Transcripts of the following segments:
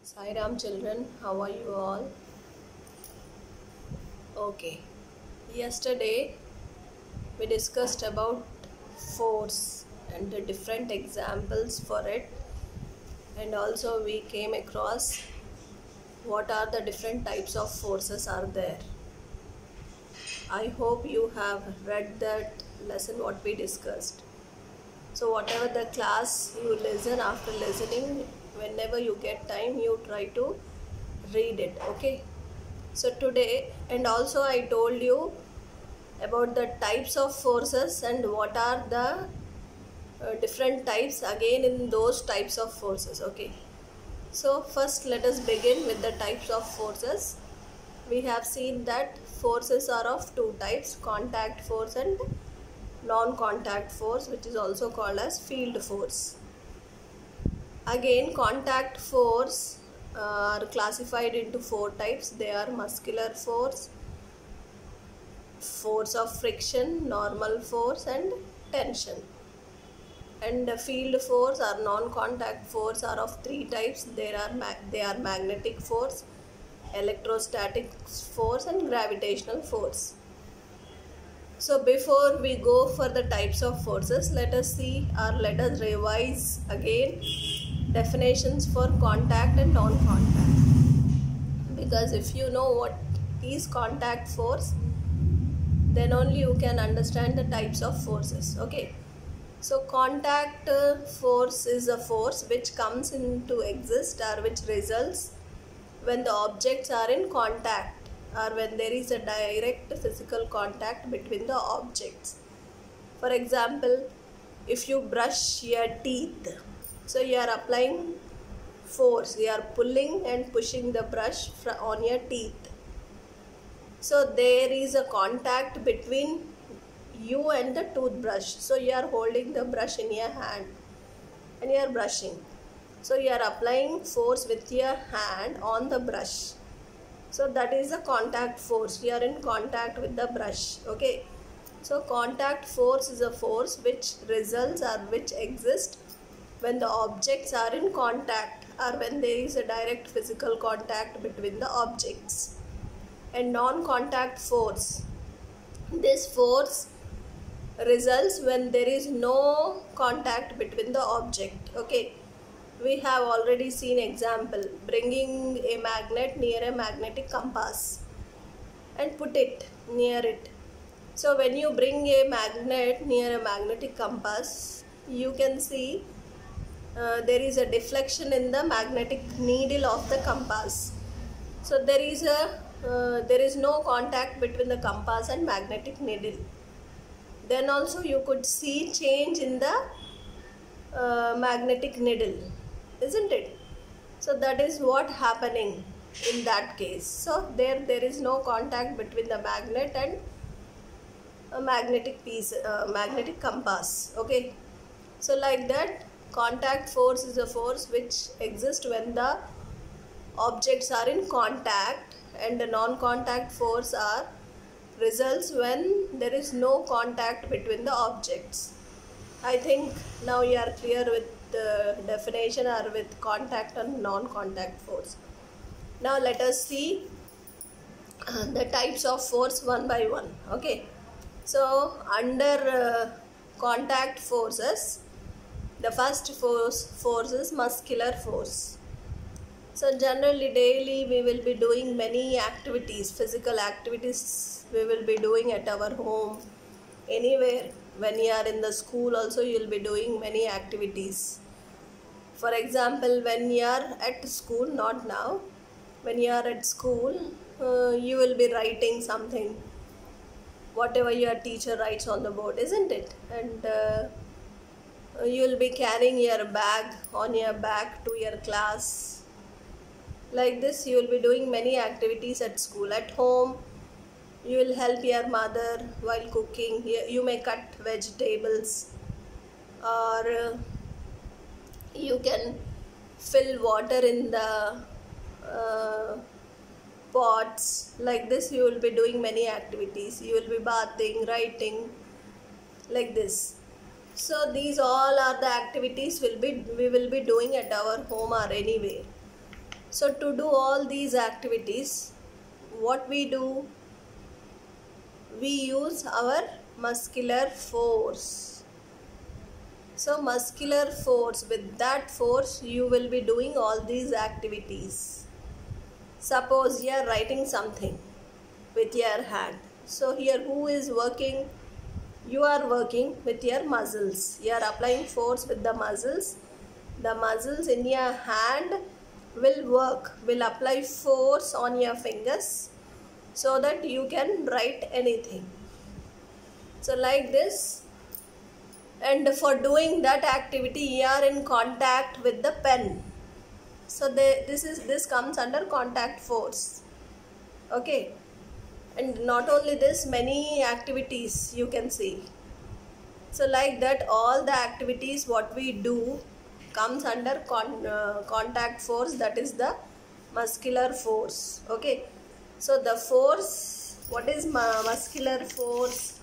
Sai Ram children, how are you all? Okay. Yesterday we discussed about force and the different examples for it, and also we came across what are the different types of forces are there. I hope you have read that lesson what we discussed. So whatever the class you listen, after listening, whenever you get time you try to read it. Okay. So today, and also I told you about the types of forces and what are the different types again in those types of forces. Okay. So first let us begin with the types of forces. We have seen that forces are of two types, contact force and non-contact force, which is also called as field force. Again, contact force are classified into four types. They are muscular force, force of friction, normal force and tension. And the field force or non-contact force are of three types. They are magnetic force, electrostatic force and gravitational force. So before we go for the types of forces, let us revise again definitions for contact and non-contact. Because if you know what is contact force, then only you can understand the types of forces. Okay. So contact force is a force which comes into exist or which results when the objects are in contact or when there is a direct physical contact between the objects. For example, if you brush your teeth, so you are applying force, you are pulling and pushing the brush on your teeth. So there is a contact between you and the toothbrush. So you are holding the brush in your hand and you are brushing. So you are applying force with your hand on the brush. So that is the contact force. You are in contact with the brush. Okay. So contact force is a force which results or which exists when the objects are in contact or when there is a direct physical contact between the objects. And non-contact force, this force results when there is no contact between the object. Okay, we have already seen example, bringing a magnet near a magnetic compass and put it near it. So when you bring a magnet near a magnetic compass, you can see there is a deflection in the magnetic needle of the compass. So there is no contact between the compass and magnetic needle. Then also you could see change in the magnetic needle, isn't it? So that is what happening in that case. So there is no contact between the magnet and a magnetic compass. Okay. So like that, contact force is a force which exists when the objects are in contact, and the non-contact force are results when there is no contact between the objects. I think now you are clear with the definition or with contact and non-contact force. Now let us see the types of force one by one. Okay. So under contact forces, the first force is muscular force. So generally daily we will be doing many activities, physical activities we will be doing at our home, anywhere. When you are in the school also you will be doing many activities. For example, when you are at school, not now, when you are at school, you will be writing something, whatever your teacher writes on the board, isn't it? And you will be carrying your bag on your back to your class. Like this, you will be doing many activities at school. At home, you will help your mother while cooking. You may cut vegetables, or you can fill water in the pots. Like this, you will be doing many activities. You will be bathing, writing, like this. So these all are the activities we will be doing at our home or anywhere. So to do all these activities, what we do? We use our muscular force. So muscular force, with that force you will be doing all these activities. Suppose you are writing something with your hand. So here who is working? You are working with your muscles. You are applying force with the muscles. The muscles in your hand will work, will apply force on your fingers so that you can write anything. So like this. And for doing that activity, you are in contact with the pen. So this comes under contact force. Okay. And not only this, many activities you can see. So like that, all the activities what we do comes under contact force, that is the muscular force. Okay. So the force, what is muscular force?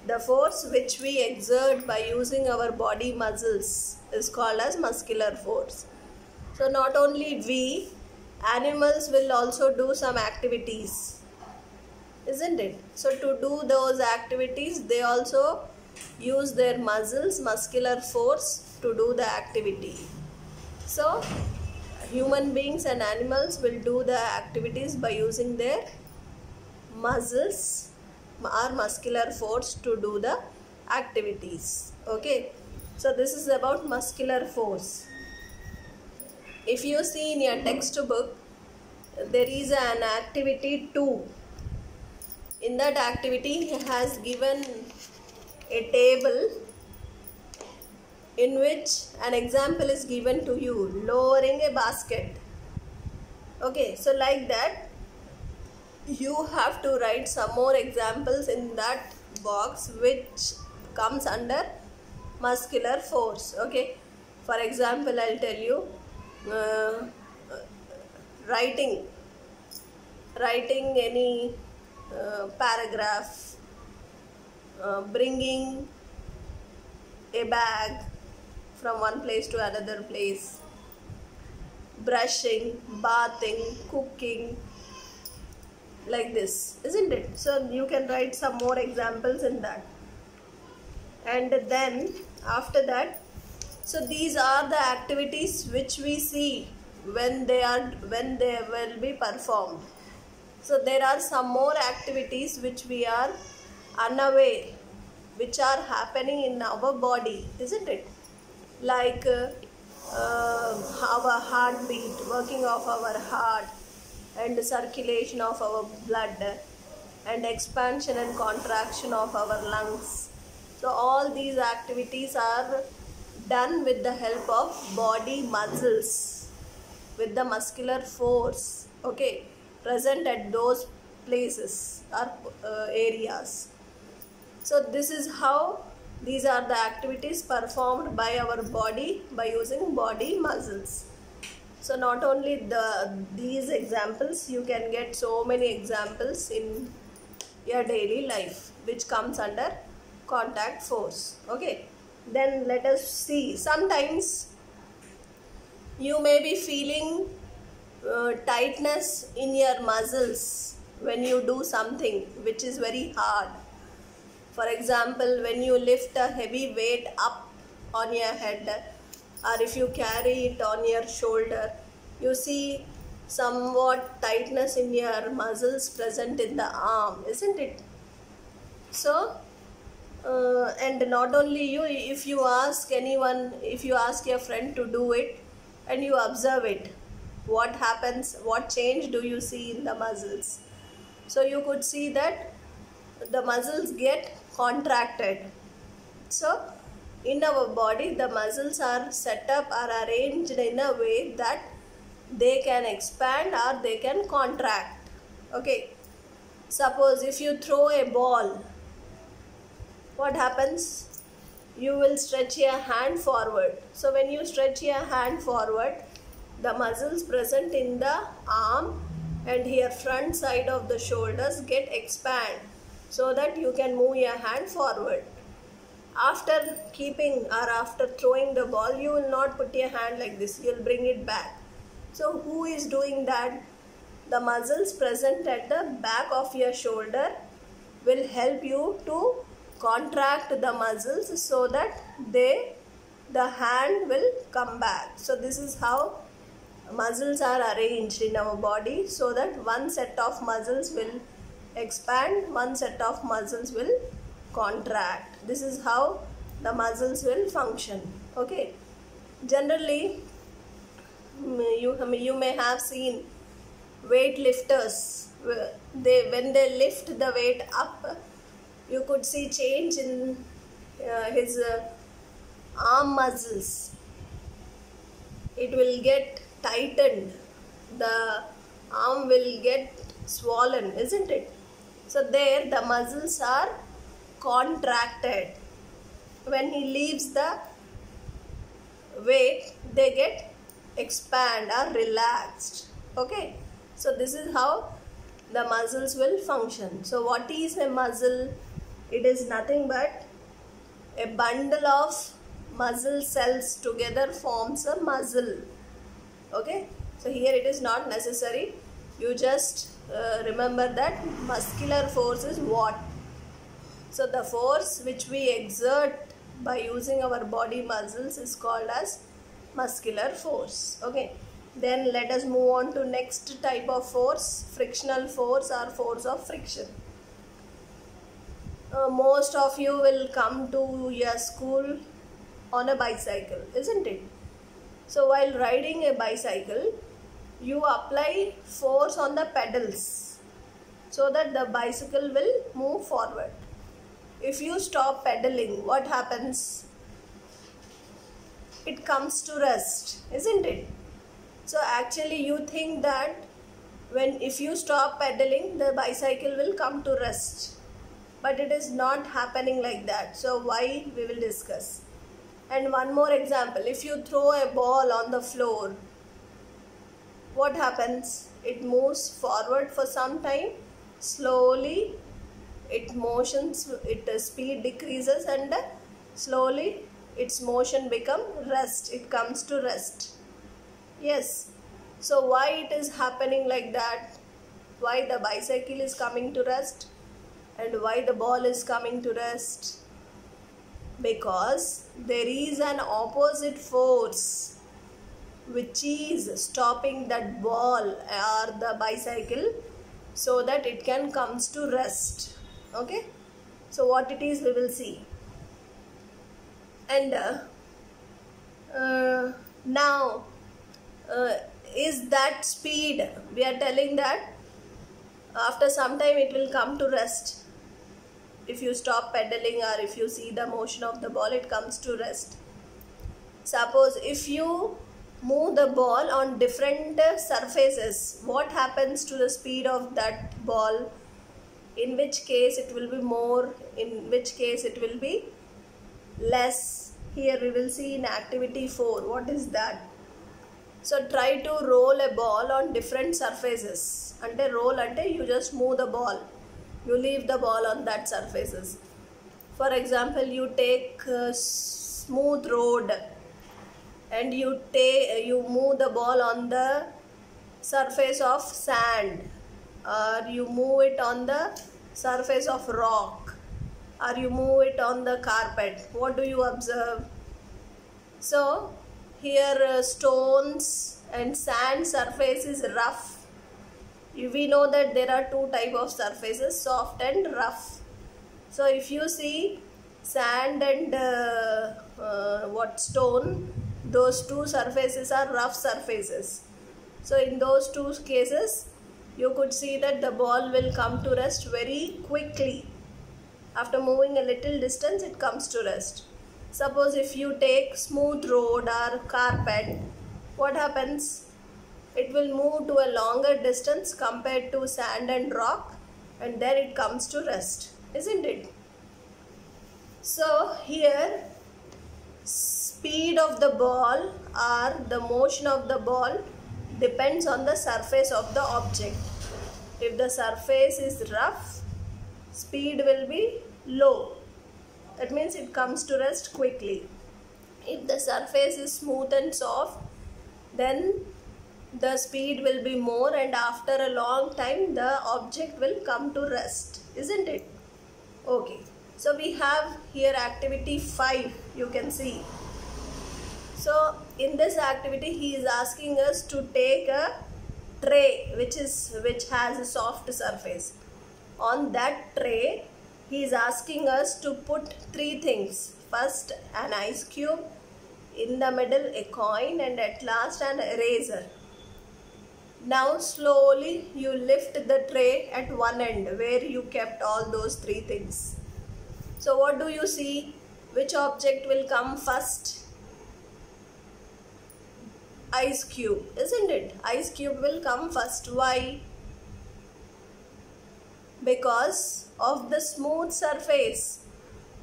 The force which we exert by using our body muscles is called as muscular force. So not only we, animals will also do some activities, isn't it? So to do those activities, they also use their muscles, muscular force to do the activity. So human beings and animals will do the activities by using their muscles or muscular force to do the activities. Okay. So this is about muscular force. If you see in your textbook, there is an activity 2. In that activity, he has given a table in which an example is given to you, lowering a basket. Okay, so like that, you have to write some more examples in that box which comes under muscular force. Okay, for example, I'll tell you, writing any paragraph, bringing a bag from one place to another place, brushing, bathing, cooking, like this, isn't it? So you can write some more examples in that. And then after that, so these are the activities which we see when they will be performed. So there are some more activities which we are unaware, which are happening in our body, isn't it? Like our heartbeat, working of our heart, and circulation of our blood, and expansion and contraction of our lungs. So all these activities are done with the help of body muscles, with the muscular force, okay, present at those places or areas. So this is how these are the activities performed by our body by using body muscles. So not only these examples, you can get so many examples in your daily life which comes under contact force. Okay, then let us see. Sometimes you may be feeling tightness in your muscles when you do something which is very hard. For example, when you lift a heavy weight up on your head, or if you carry it on your shoulder, you see somewhat tightness in your muscles present in the arm, isn't it? So and not only you, if you ask anyone, if you ask your friend to do it and you observe it, what happens, what change do you see in the muscles? So you could see that the muscles get contracted. So in our body, the muscles are set up or arranged in a way that they can expand or they can contract. Okay, suppose if you throw a ball, what happens? You will stretch your hand forward. So when you stretch your hand forward, the muscles present in the arm and here front side of the shoulders get expand so that you can move your hand forward. After keeping or after throwing the ball, you will not put your hand like this, you will bring it back. So who is doing that? The muscles present at the back of your shoulder will help you to contract the muscles so that the hand will come back. So this is how muscles are arranged in our body, so that one set of muscles will expand, one set of muscles will contract. This is how the muscles will function. Okay. Generally, you may have seen weightlifters. When they lift the weight up, you could see change in his arm muscles. It will get tightened. The arm will get swollen, isn't it? So there the muscles are contracted. When he leaves the weight, they get expand or relaxed. Okay. So this is how the muscles will function. So what is a muscle? It is nothing but a bundle of muscle cells together forms a muscle. Okay. So here it is not necessary. You just remember that muscular force is what? So the force which we exert by using our body muscles is called as muscular force. Okay. Then let us move on to next type of force, frictional force or force of friction. Most of you will come to your school on a bicycle, isn't it? So while riding a bicycle, you apply force on the pedals so that the bicycle will move forward. If you stop pedaling, what happens? It comes to rest, isn't it? So actually you think that if you stop pedaling, the bicycle will come to rest. But it is not happening like that. So why, we will discuss. And one more example, if you throw a ball on the floor, what happens? It moves forward for some time, slowly its speed decreases and slowly its motion becomes rest. It comes to rest. Yes. So why it is happening like that? Why the bicycle is coming to rest and why the ball is coming to rest? Because there is an opposite force which is stopping that ball or the bicycle so that it can comes to rest. Okay. So what it is, we will see. And now is that speed, we are telling that after some time it will come to rest. If you stop pedaling or if you see the motion of the ball, it comes to rest. Suppose if you move the ball on different surfaces, what happens to the speed of that ball? In which case it will be more, in which case it will be less. Here we will see in activity 4. What is that? So try to roll a ball on different surfaces. Ante roll ante you just move the ball. You leave the ball on that surfaces. For example, you take a smooth road and you move the ball on the surface of sand, or you move it on the surface of rock, or you move it on the carpet. What do you observe? So here stones and sand surface is rough. We know that there are two types of surfaces, soft and rough. So if you see sand and stone, those two surfaces are rough surfaces. So in those two cases, you could see that the ball will come to rest very quickly. After moving a little distance, it comes to rest. Suppose if you take smooth road or carpet, what happens? It will move to a longer distance compared to sand and rock, and then it comes to rest, isn't it? So here speed of the ball or the motion of the ball depends on the surface of the object. If the surface is rough, speed will be low. That means it comes to rest quickly. If the surface is smooth and soft, then the speed will be more, and after a long time the object will come to rest, isn't it? Okay, so we have here activity 5, you can see. So in this activity he is asking us to take a tray which has a soft surface. On that tray he is asking us to put 3 things. First an ice cube, in the middle a coin, and at last an eraser. Now slowly you lift the tray at one end where you kept all those 3 things. So what do you see? Which object will come first? Ice cube, isn't it? Ice cube will come first. Why? Because of the smooth surface.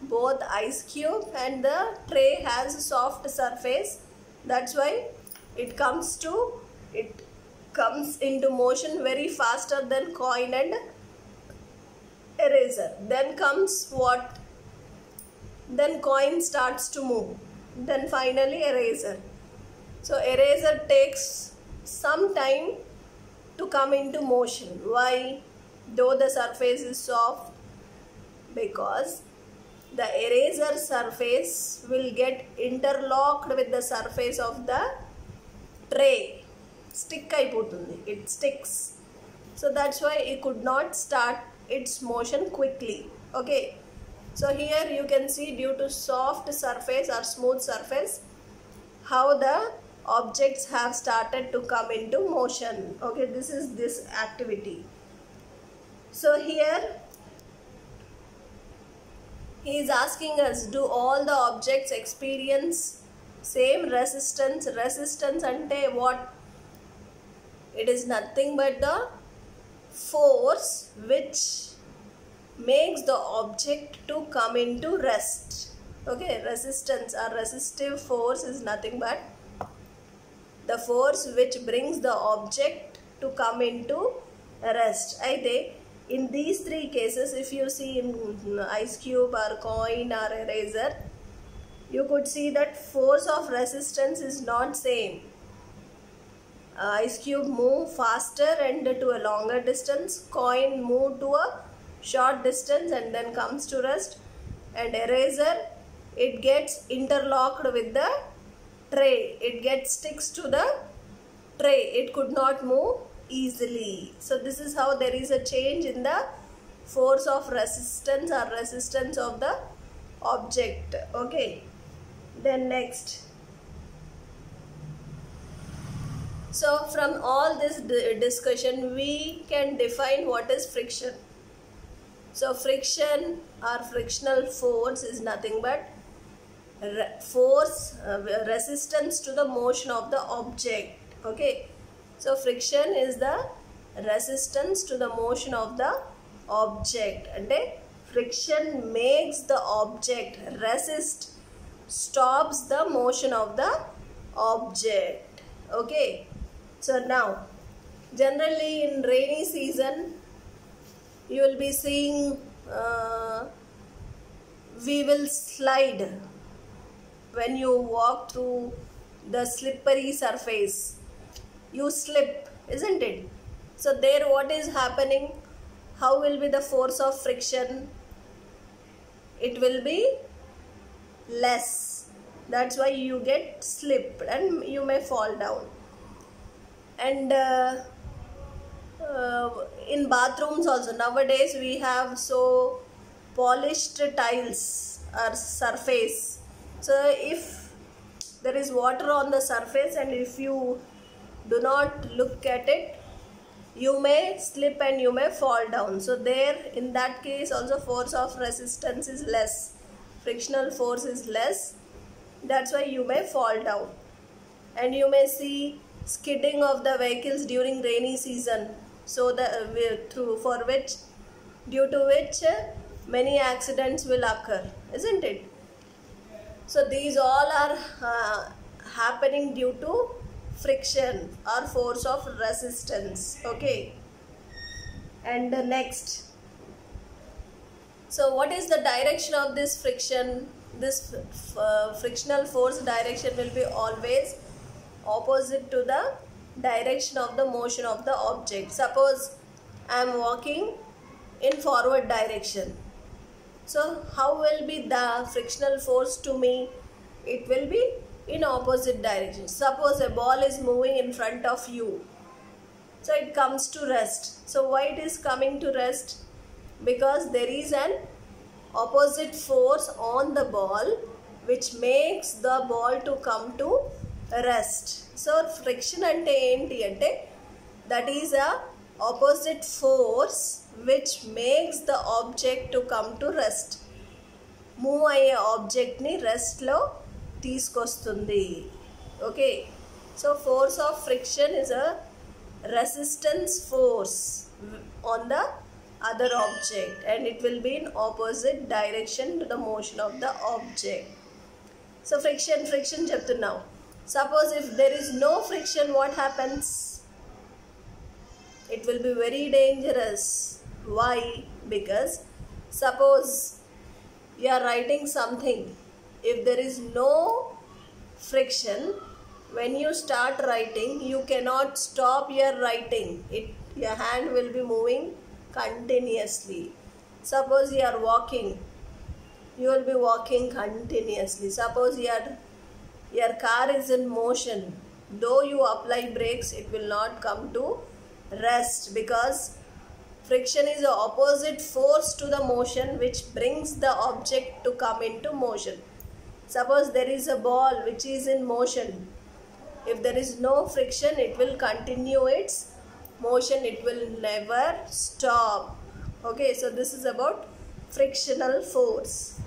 Both ice cube and the tray has a soft surface. That's why it comes into motion very faster than coin and eraser. Then comes what? Then coin starts to move. Then finally eraser. So eraser takes some time to come into motion. Why? Though the surface is soft, because the eraser surface will get interlocked with the surface of the tray. It sticks. So that's why it could not start its motion quickly. Okay. So here you can see, due to soft surface or smooth surface, how the objects have started to come into motion. Okay, this is this activity. So here he is asking us, do all the objects experience same resistance? Resistance ante what? It is nothing but the force which makes the object to come into rest. Okay, resistance or resistive force is nothing but the force which brings the object to come into rest. Aithe in these 3 cases, if you see in ice cube or coin or eraser, you could see that force of resistance is not same. Ice cube move faster and to a longer distance, coin move to a short distance and then comes to rest, and eraser, it gets interlocked with the tray, sticks to the tray, it could not move easily. So this is how there is a change in the force of resistance or resistance of the object. Okay, then next. So from all this discussion we can define what is friction. So friction or frictional force is nothing but resistance to the motion of the object. Okay, so friction is the resistance to the motion of the object, and friction makes the object resist, stops the motion of the object. Okay, so now generally in rainy season you will be seeing we will slide when you walk through the slippery surface. You slip, isn't it? So there what is happening? How will be the force of friction? It will be less. That's why you get slipped and you may fall down. And in bathrooms also nowadays we have so polished tiles or surface. So if there is water on the surface and if you do not look at it, you may slip and you may fall down. So there in that case also force of resistance is less, frictional force is less. That's why you may fall down. And you may see skidding of the vehicles during rainy season, so due to which many accidents will occur, isn't it? So these all are happening due to friction or force of resistance. Okay, and next, so what is the direction of this friction? This frictional force direction will be always opposite to the direction of the motion of the object. Suppose I am walking in forward direction. So how will be the frictional force to me? It will be in opposite direction. Suppose a ball is moving in front of you. So it comes to rest. So why it is coming to rest? Because there is an opposite force on the ball which makes the ball to come to rest. So friction ante enti ante, that is a opposite force which makes the object to come to rest. Move అయ్యే object ని rest లో తీసుకొస్తుంది. Okay, so force of friction is a resistance force on the other object, and it will be in opposite direction to the motion of the object. So friction చెప్తున్నాం. Suppose if there is no friction, what happens? It will be very dangerous. Why? Because suppose you are writing something, if there is no friction, when you start writing, you cannot stop your writing. Your hand will be moving continuously. Suppose you are walking, you will be walking continuously. Suppose your car is in motion, though you apply brakes, it will not come to rest, because friction is the opposite force to the motion which brings the object to come into motion. Suppose there is a ball which is in motion. If there is no friction, it will continue its motion, it will never stop. Okay, so this is about frictional force.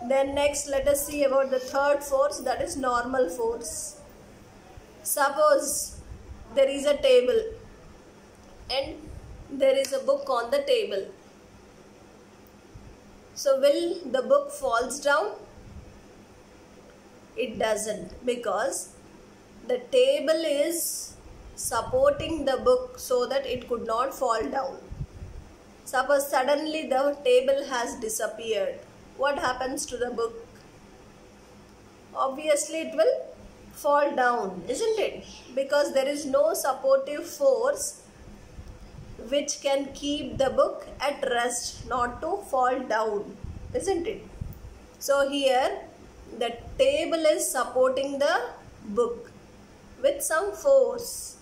Then next, let us see about the third force, that is normal force. Suppose there is a table and there is a book on the table. So will the book falls down? It doesn't, because the table is supporting the book so that it could not fall down. Suppose suddenly the table has disappeared. What happens to the book? Obviously it will fall down, isn't it? Because there is no supportive force which can keep the book at rest, not to fall down, isn't it? So here the table is supporting the book with some force.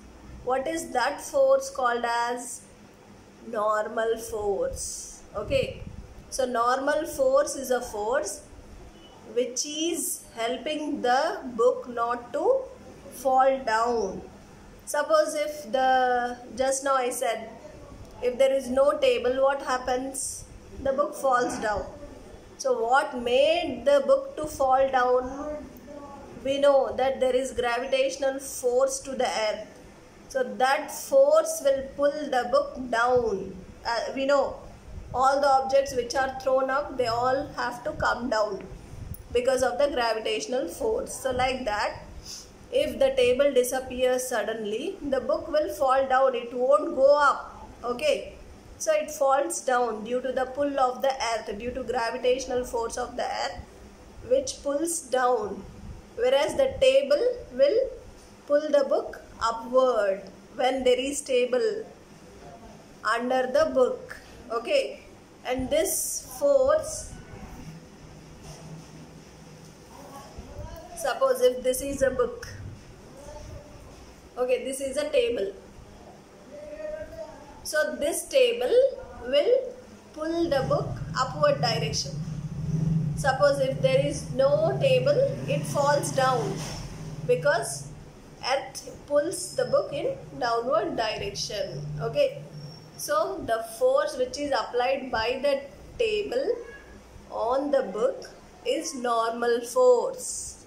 What is that force called as? Normal force. Okay, so normal force is a force which is helping the book not to fall down. Suppose if just now I said, if there is no table, what happens? The book falls down. So what made the book to fall down? We know that there is gravitational force to the earth. So that force will pull the book down. We know all the objects which are thrown up, they all have to come down because of the gravitational force. So like that, if the table disappears suddenly, the book will fall down. It won't go up. Okay, so it falls down due to the pull of the earth, due to gravitational force of the earth which pulls down. Whereas the table will pull the book upward when there is table under the book. Okay, and this force, suppose if this is a book, okay, this is a table. So this table will pull the book upward direction. Suppose if there is no table, it falls down because earth pulls the book in downward direction. Okay, so the force which is applied by the table on the book is normal force,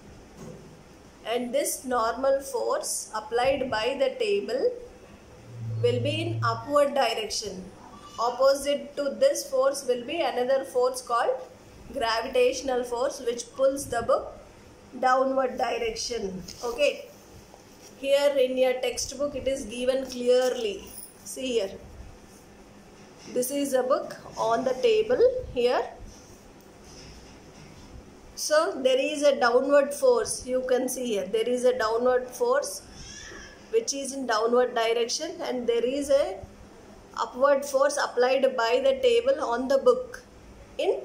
and this normal force applied by the table will be in upward direction. Opposite to this force will be another force called gravitational force which pulls the book downward direction. Okay, here in your textbook it is given clearly. See here, this is a book on the table here. So there is a downward force. You can see here there is a downward force which is in downward direction, and there is a upward force applied by the table on the book in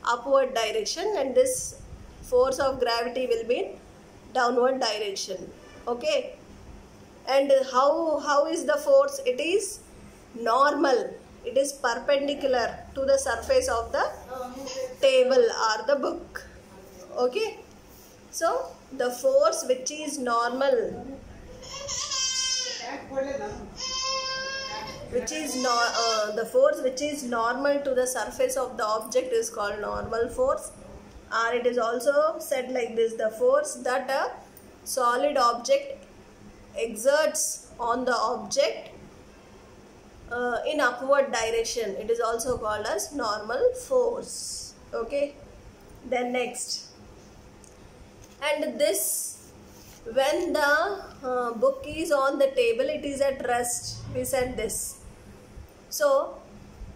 upward direction, and this force of gravity will be in downward direction. Okay, and how is the force? It is normal. It is perpendicular to the surface of the table or the book. Okay, so the force which is normal, the force which is normal to the surface of the object is called normal force, or it is also said like this: the force that a solid object exerts on the object in upward direction, it is also called as normal force. Okay, then next, and this, when the book is on the table, it is at rest, we said this. So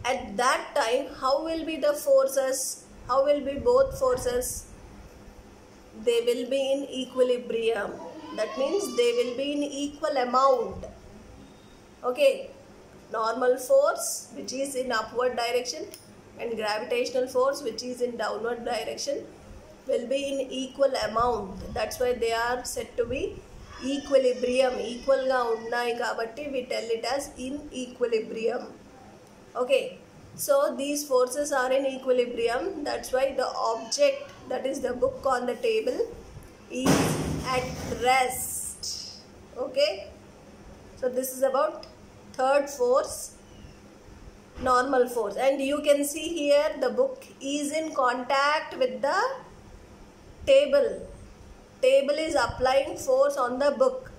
at that time, how will be the forces? How will be both forces? They will be in equilibrium. That means they will be in equal amount. Okay, normal force which is in upward direction and gravitational force which is in downward direction will be in equal amount. That's why they are said to be equilibrium. Equal ga unnai kabatti we tell it as in equilibrium. Okay, so these forces are in equilibrium. That's why the object, that is the book on the table, is at rest. Okay, so this is about third force, normal force. And you can see here the book is in contact with the table. Table is applying force on the book,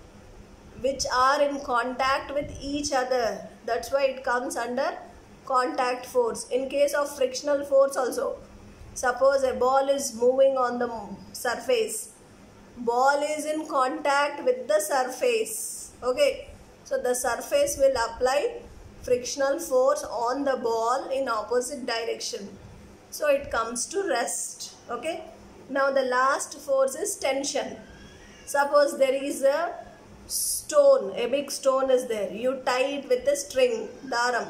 which are in contact with each other. That's why it comes under contact force. In case of frictional force also, suppose a ball is moving on the surface, ball is in contact with the surface. Okay, so the surface will apply frictional force on the ball in opposite direction, so it comes to rest. Okay, now the last force is tension. Suppose there is a stone, a big stone is there, you tie it with a string, daram,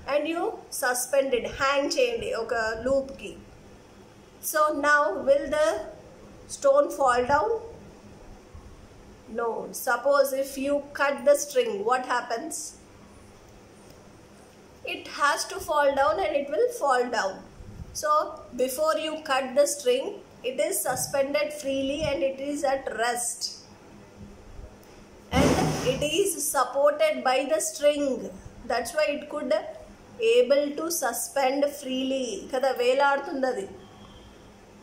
and you suspend it, hang cheyandi oka loop ki. So now will the stone fall down? No. Suppose if you cut the string, what happens? It has to fall down, and it will fall down. So before you cut the string, it is suspended freely and it is at rest, and it is supported by the string. That's why it could able to suspend freely. Kada veladutundadi.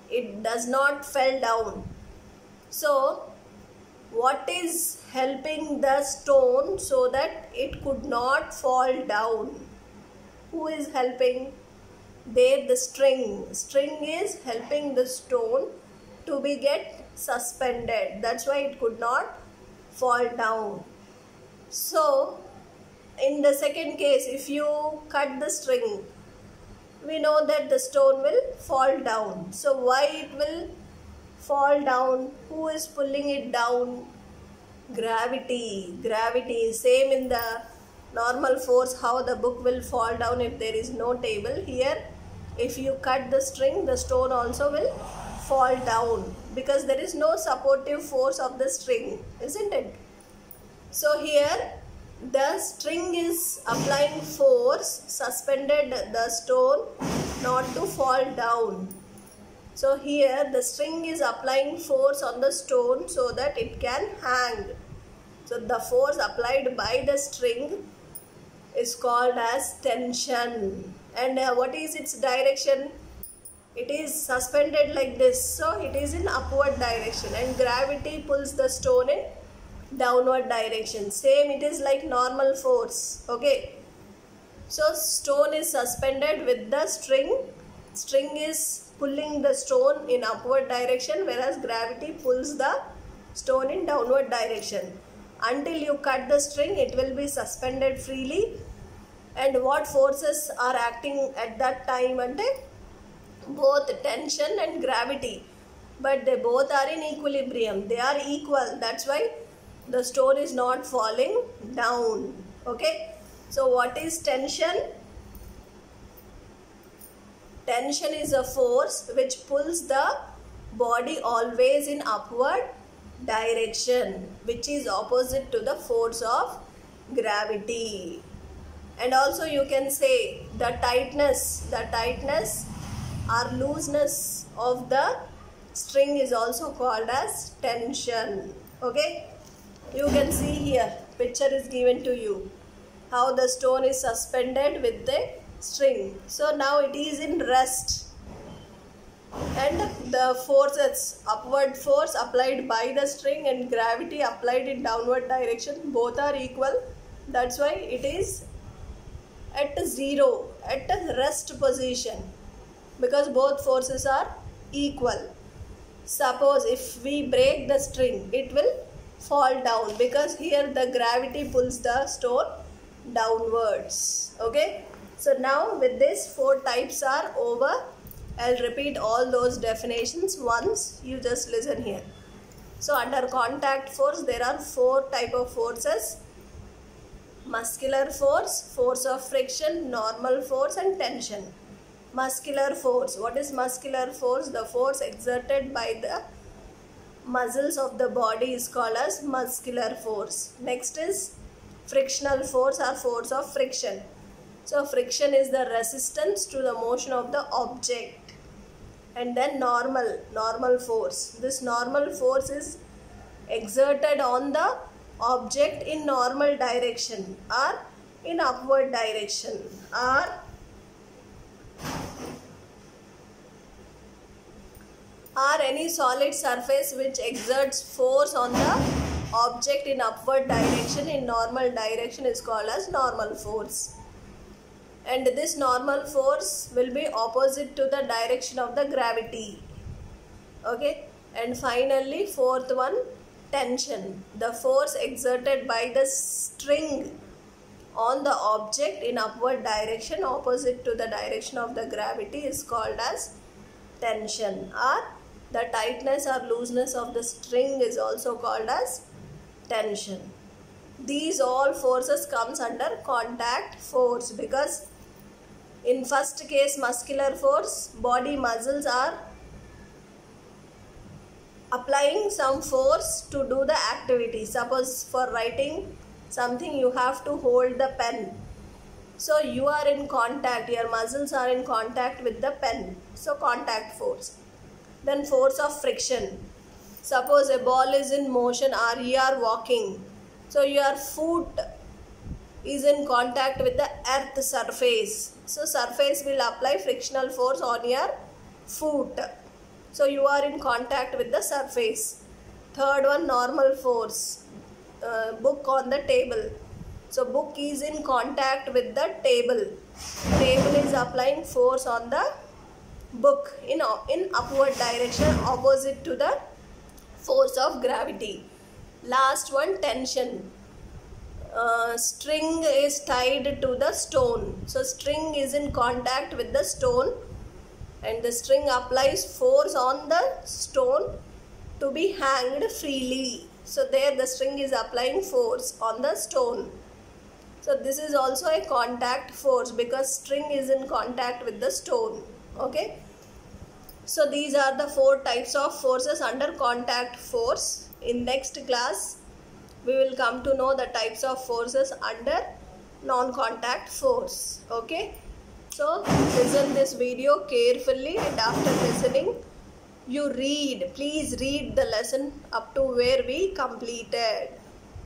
It does not fall down. So what is helping the stone so that it could not fall down? Who is helping? There the string. String is helping the stone to be get suspended. That's why it could not fall down. So in the second case, if you cut the string, we know that the stone will fall down. So why it will fall down? Who is pulling it down? Gravity. Gravity. Same in the normal force, how the book will fall down if there is no table. Here, if you cut the string, the stone also will fall down because there is no supportive force of the string, isn't it? So here the string is applying force, suspended the stone not to fall down. So here the string is applying force on the stone so that it can hang. So the force applied by the string is called as tension. And what is its direction? It is suspended like this, so it is in upward direction, and gravity pulls the stone in downward direction. Same, it is like normal force. Okay, so stone is suspended with the string. String is pulling the stone in upward direction, whereas gravity pulls the stone in downward direction. Until you cut the string, it will be suspended freely. And what forces are acting at that time? Ante both tension and gravity, but they both are in equilibrium. They are equal. That's why The stone is not falling down. Okay. So what is tension? Tension is a force which pulls the body always in upward direction, which is opposite to the force of gravity. And also you can say the tightness or looseness of the string is also called as tension. Okay, you can see here, picture is given to you how the stone is suspended with the string. So now it is in rest, and the forces, upward force applied by the string and gravity applied in downward direction, both are equal. That's why it is at zero, at a rest position, because both forces are equal. Suppose if we break the string, it will fall down, because here the gravity pulls the stone downwards. Okay, so now with this 4 types are over. I'll repeat all those definitions once, you just listen here. So under contact force there are 4 type of forces: muscular force, force of friction, normal force and tension. Muscular force. What is muscular force? The force exerted by the muscles of the body is called as muscular force. Next is frictional force or force of friction. So friction is the resistance to the motion of the object. And then normal force. This normal force is exerted on the object in normal direction or in upward direction, or any solid surface which exerts force on the object in upward direction in normal direction is called as normal force. And this normal force will be opposite to the direction of the gravity. Okay, and finally 4th one, tension. The force exerted by the string on the object in upward direction opposite to the direction of the gravity is called as tension, or the tightness or looseness of the string is also called as tension. These all forces comes under contact force, because in first case muscular force, body muscles are applying some force to do the activity. Suppose for writing something you have to hold the pen. So you are in contact, your muscles are in contact with the pen. So contact force. Then force of friction. Suppose a ball is in motion or you are walking. So your foot is in contact with the earth surface. So surface will apply frictional force on your foot. So you are in contact with the surface. Third one, normal force. Book on the table. So book is in contact with the table. Table is applying force on the book in upward direction opposite to the force of gravity. Last one, tension. String is tied to the stone. So string is in contact with the stone and the string applies force on the stone to be hanged freely. So there the string is applying force on the stone. So this is also a contact force because string is in contact with the stone. Okay. So these are the 4 types of forces under contact force. In next class, we will come to know the types of forces under non-contact force. Okay. So listen this video carefully, and after listening, you read. Please read the lesson up to where we completed.